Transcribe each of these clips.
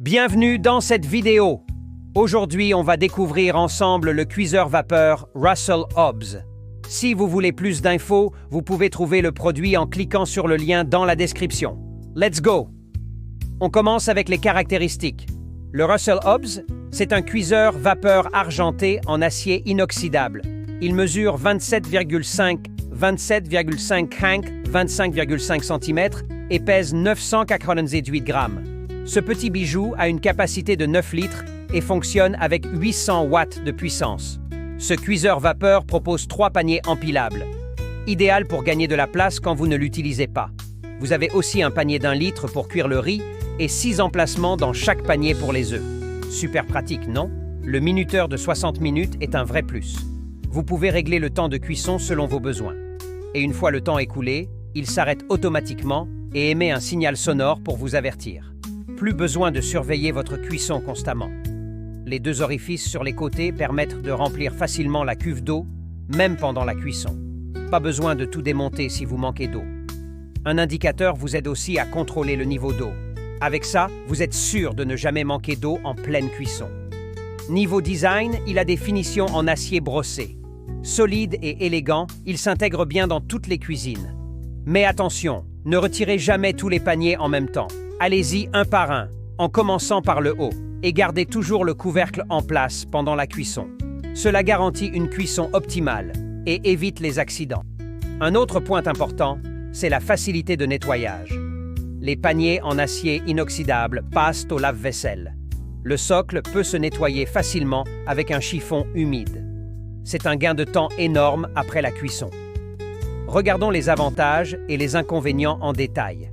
Bienvenue dans cette vidéo. Aujourd'hui, on va découvrir ensemble le cuiseur vapeur Russell Hobbs. Si vous voulez plus d'infos, vous pouvez trouver le produit en cliquant sur le lien dans la description. Let's go! On commence avec les caractéristiques. Le Russell Hobbs, c'est un cuiseur vapeur argenté en acier inoxydable. Il mesure 27,5 cm et pèse 998 grammes. Ce petit bijou a une capacité de 9 litres et fonctionne avec 800 watts de puissance. Ce cuiseur vapeur propose 3 paniers empilables, idéal pour gagner de la place quand vous ne l'utilisez pas. Vous avez aussi un panier d'1 litre pour cuire le riz et 6 emplacements dans chaque panier pour les œufs. Super pratique, non? Le minuteur de 60 minutes est un vrai plus. Vous pouvez régler le temps de cuisson selon vos besoins. Et une fois le temps écoulé, il s'arrête automatiquement et émet un signal sonore pour vous avertir. Plus besoin de surveiller votre cuisson constamment. Les 2 orifices sur les côtés permettent de remplir facilement la cuve d'eau, même pendant la cuisson. Pas besoin de tout démonter si vous manquez d'eau. Un indicateur vous aide aussi à contrôler le niveau d'eau. Avec ça, vous êtes sûr de ne jamais manquer d'eau en pleine cuisson. Niveau design, il a des finitions en acier brossé. Solide et élégant, il s'intègre bien dans toutes les cuisines. Mais attention, ne retirez jamais tous les paniers en même temps. Allez-y un par un, en commençant par le haut, et gardez toujours le couvercle en place pendant la cuisson. Cela garantit une cuisson optimale et évite les accidents. Un autre point important, c'est la facilité de nettoyage. Les paniers en acier inoxydable passent au lave-vaisselle. Le socle peut se nettoyer facilement avec un chiffon humide. C'est un gain de temps énorme après la cuisson. Regardons les avantages et les inconvénients en détail.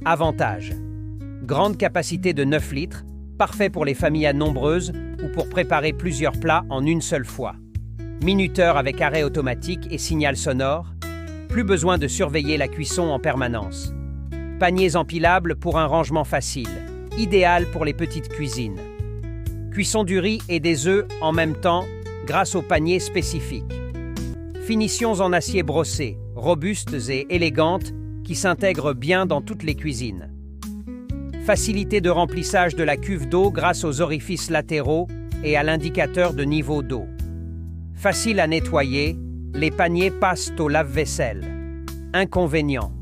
Avantages. Grande capacité de 9 litres, parfait pour les familles nombreuses ou pour préparer plusieurs plats en une seule fois. Minuteur avec arrêt automatique et signal sonore. Plus besoin de surveiller la cuisson en permanence. Paniers empilables pour un rangement facile, idéal pour les petites cuisines. Cuisson du riz et des œufs en même temps grâce aux paniers spécifiques. Finitions en acier brossé, robustes et élégantes qui s'intègrent bien dans toutes les cuisines. Facilité de remplissage de la cuve d'eau grâce aux orifices latéraux et à l'indicateur de niveau d'eau. Facile à nettoyer, les paniers passent au lave-vaisselle. Inconvénient.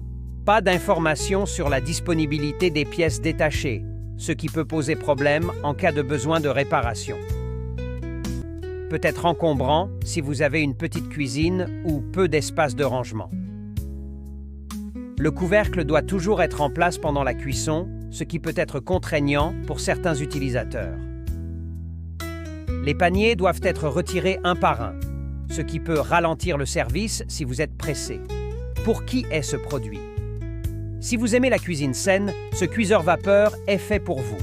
Pas d'informations sur la disponibilité des pièces détachées, ce qui peut poser problème en cas de besoin de réparation. Peut être encombrant si vous avez une petite cuisine ou peu d'espace de rangement. Le couvercle doit toujours être en place pendant la cuisson, ce qui peut être contraignant pour certains utilisateurs. Les paniers doivent être retirés un par un, ce qui peut ralentir le service si vous êtes pressé. Pour qui est ce produit? Si vous aimez la cuisine saine, ce cuiseur vapeur est fait pour vous.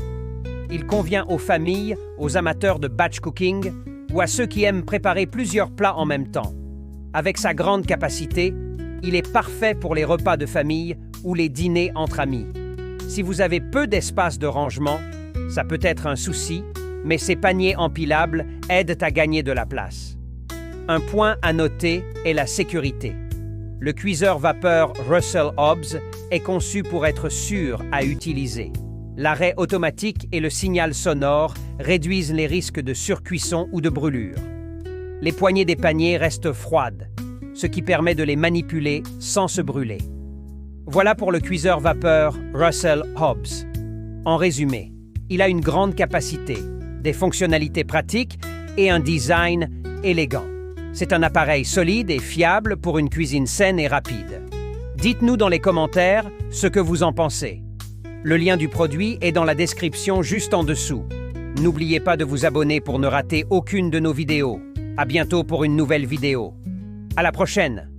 Il convient aux familles, aux amateurs de batch cooking ou à ceux qui aiment préparer plusieurs plats en même temps. Avec sa grande capacité, il est parfait pour les repas de famille ou les dîners entre amis. Si vous avez peu d'espace de rangement, ça peut être un souci, mais ces paniers empilables aident à gagner de la place. Un point à noter est la sécurité. Le cuiseur vapeur Russell Hobbs est conçu pour être sûr à utiliser. L'arrêt automatique et le signal sonore réduisent les risques de surcuisson ou de brûlure. Les poignées des paniers restent froides, ce qui permet de les manipuler sans se brûler. Voilà pour le cuiseur vapeur Russell Hobbs. En résumé, il a une grande capacité, des fonctionnalités pratiques et un design élégant. C'est un appareil solide et fiable pour une cuisine saine et rapide. Dites-nous dans les commentaires ce que vous en pensez. Le lien du produit est dans la description juste en dessous. N'oubliez pas de vous abonner pour ne rater aucune de nos vidéos. À bientôt pour une nouvelle vidéo. À la prochaine!